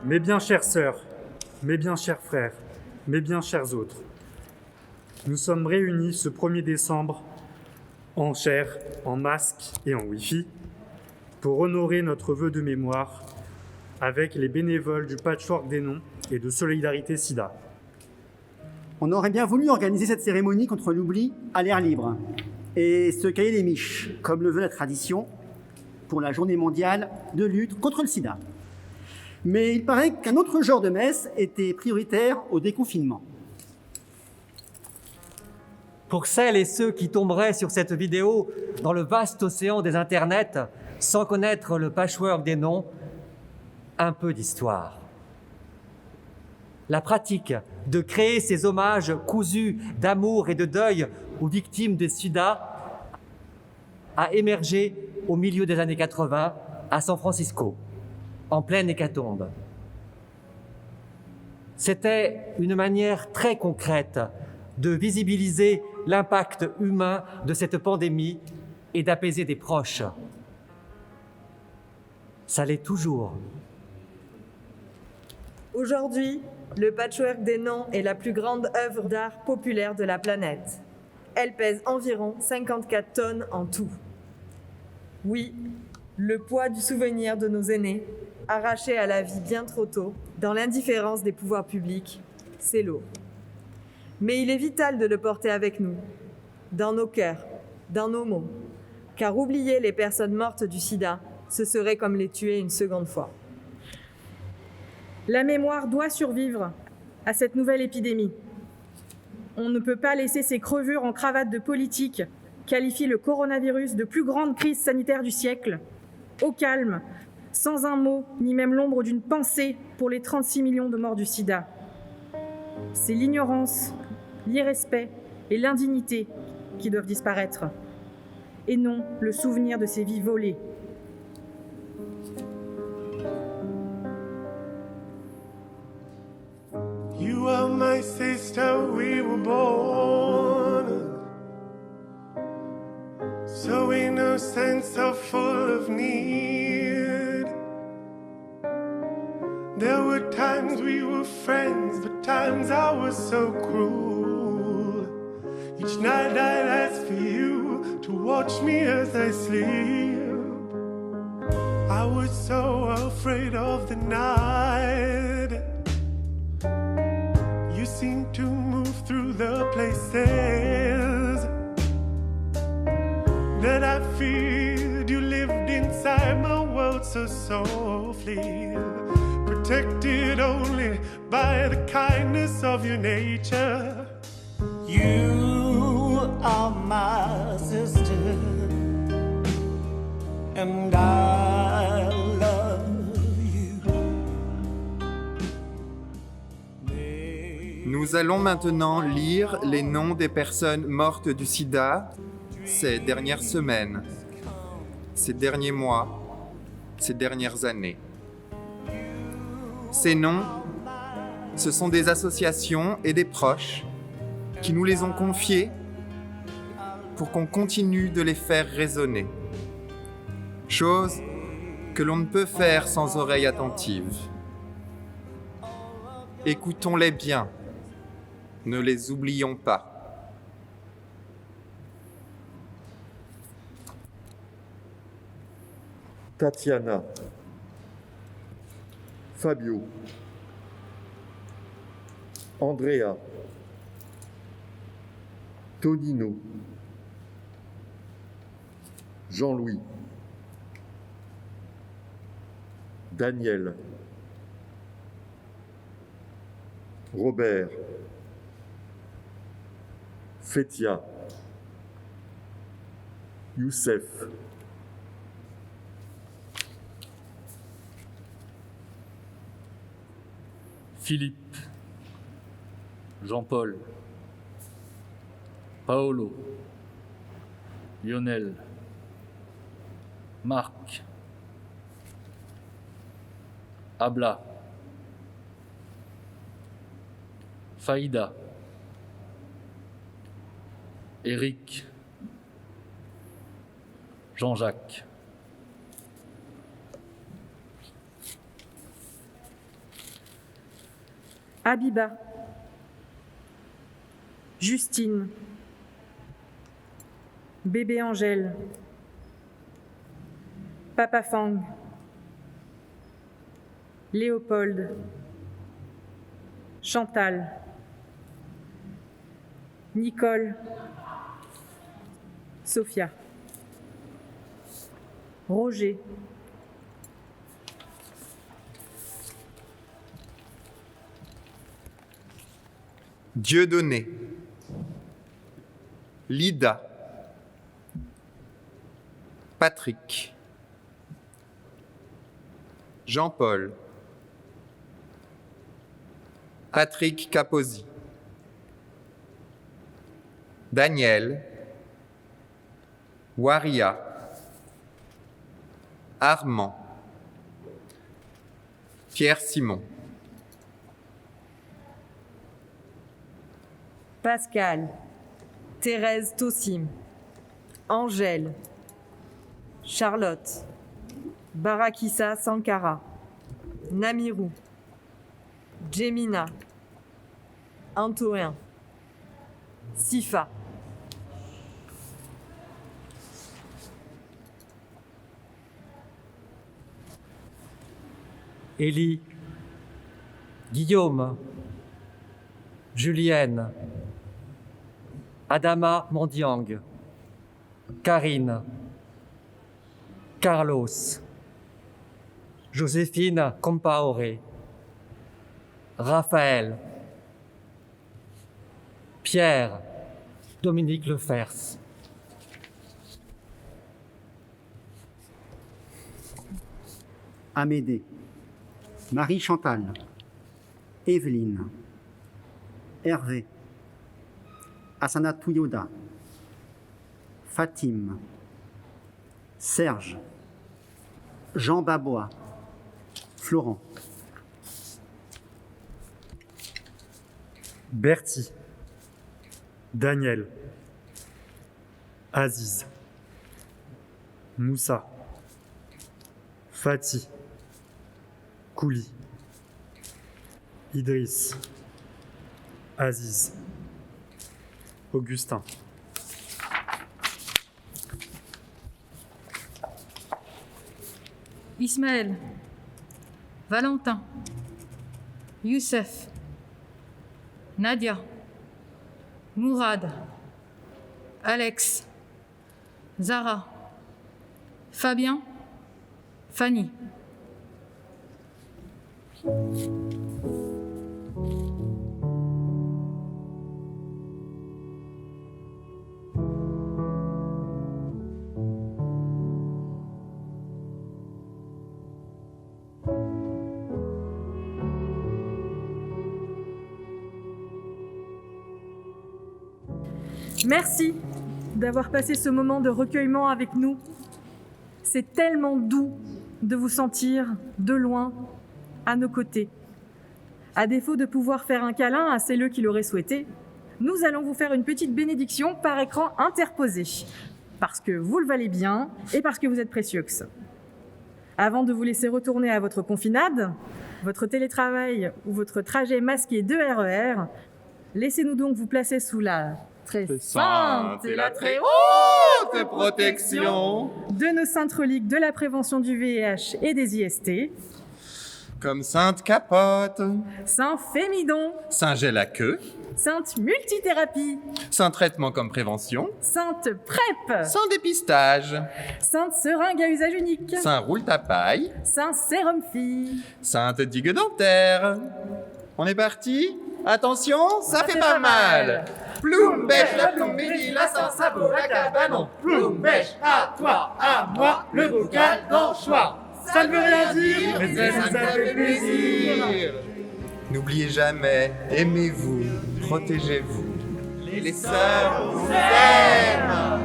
Mes bien chères sœurs, mes bien chers frères, mes bien chers autres, nous sommes réunis ce 1er décembre en chair, en masque et en Wi-Fi pour honorer notre vœu de mémoire avec les bénévoles du Patchwork des Noms et de Solidarité Sida. On aurait bien voulu organiser cette cérémonie contre l'oubli à l'air libre et se cailler les miches, comme le veut la tradition, pour la journée mondiale de lutte contre le sida. Mais il paraît qu'un autre genre de messe était prioritaire au déconfinement. Pour celles et ceux qui tomberaient sur cette vidéo dans le vaste océan des internets sans connaître le patchwork des noms, un peu d'histoire. La pratique de créer ces hommages cousus d'amour et de deuil aux victimes de sida a émergé au milieu des années 80 à San Francisco, en pleine hécatombe. C'était une manière très concrète de visibiliser l'impact humain de cette pandémie et d'apaiser des proches. Ça l'est toujours. Aujourd'hui, le Patchwork des Noms est la plus grande œuvre d'art populaire de la planète. Elle pèse environ 54 tonnes en tout. Oui, le poids du souvenir de nos aînés, arrachés à la vie bien trop tôt, dans l'indifférence des pouvoirs publics, c'est lourd. Mais il est vital de le porter avec nous, dans nos cœurs, dans nos mots, car oublier les personnes mortes du sida, ce serait comme les tuer une seconde fois. La mémoire doit survivre à cette nouvelle épidémie. On ne peut pas laisser ces crevures en cravate de politique qualifier le coronavirus de plus grande crise sanitaire du siècle, au calme, sans un mot, ni même l'ombre d'une pensée pour les 36 millions de morts du sida. C'est l'ignorance, l'irrespect et l'indignité qui doivent disparaître, et non le souvenir de ces vies volées. You are my sister, we were born so innocent, so full of need. There were times we were friends, but times I was so cruel. Each night I'd ask for you to watch me as I sleep. I was so afraid of the night. You seem to move through the places that I feared. You lived inside my world so softly, protected only by the kindness of your nature. You are my sister, and I love you. Nous allons maintenant lire les noms des personnes mortes du sida ces dernières semaines, ces derniers mois, ces dernières années. Ces noms, ce sont des associations et des proches qui nous les ont confiés pour qu'on continue de les faire résonner. Chose que l'on ne peut faire sans oreille attentive. Écoutons-les bien, ne les oublions pas. Tatiana, Fabio, Andrea, Tonino, Jean-Louis, Daniel, Robert, Fétia, Youssef, Philippe, Jean-Paul, Paolo, Lionel, Marc, Abla, Faïda, Eric, Jean-Jacques. Abiba, Justine, Bébé Angèle, Papa Fang, Léopold, Chantal, Nicole, Sophia, Roger, Dieudonné, Lida, Patrick, Jean-Paul, Patrick Capozzi, Daniel, Waria, Armand, Pierre Simon, Pascal, Thérèse Tossim, Angèle, Charlotte, Barakissa Sankara, Namirou, Jemina, Antoine, Sifa, Élie, Guillaume, Julienne, Adama Mondiang, Karine, Carlos, Joséphine Compaoré, Raphaël, Pierre, Dominique Lefers. Amédée, Marie Chantal, Evelyne, Hervé, Asana Touyoda, Fatim, Serge, Jean Babois, Florent, Bertie, Daniel, Aziz, Moussa, Fatih, Kouli, Idriss, Aziz, Augustin, Ismaël, Valentin, Youssef, Nadia, Mourad, Alex, Zara, Fabien, Fanny. Merci d'avoir passé ce moment de recueillement avec nous. C'est tellement doux de vous sentir de loin, à nos côtés. À défaut de pouvoir faire un câlin à celles qui l'auraient souhaité, nous allons vous faire une petite bénédiction par écran interposé, parce que vous le valez bien et parce que vous êtes précieux. Avant de vous laisser retourner à votre confinade, votre télétravail ou votre trajet masqué de RER, laissez-nous donc vous placer sous la très sainte et la très haute protection de nos saintes reliques de la prévention du VIH et des IST, comme Sainte Capote, Saint Fémidon, Saint Gel à queue, Sainte Multithérapie, Saint Traitement comme prévention, Sainte PrEP, Saint Dépistage, Sainte Seringue à usage unique, Saint Roule-ta-paille, Saint Sérum Fille, Sainte Digue dentaire. On est parti? Attention, ça fait pas mal. Ploum, bêche, la plombérie, la Saint Sabot, la cabanon. Ploum, bêche, à toi, à moi, le bocal d'anchois. Ça ne veut rien dire, mais ça fait plaisir. N'oubliez jamais, aimez-vous, protégez-vous. Les sœurs vous aiment.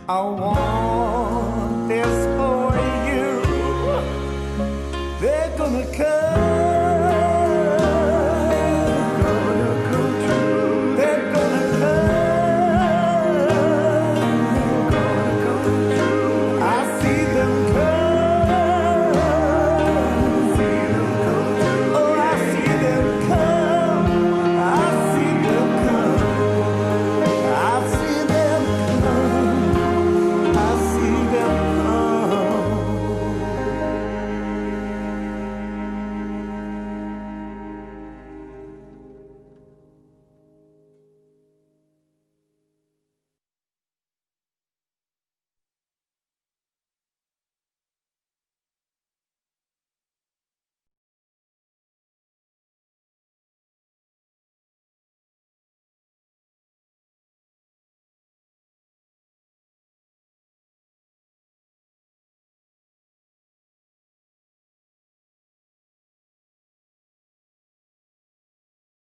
I want this for you. They're gonna come.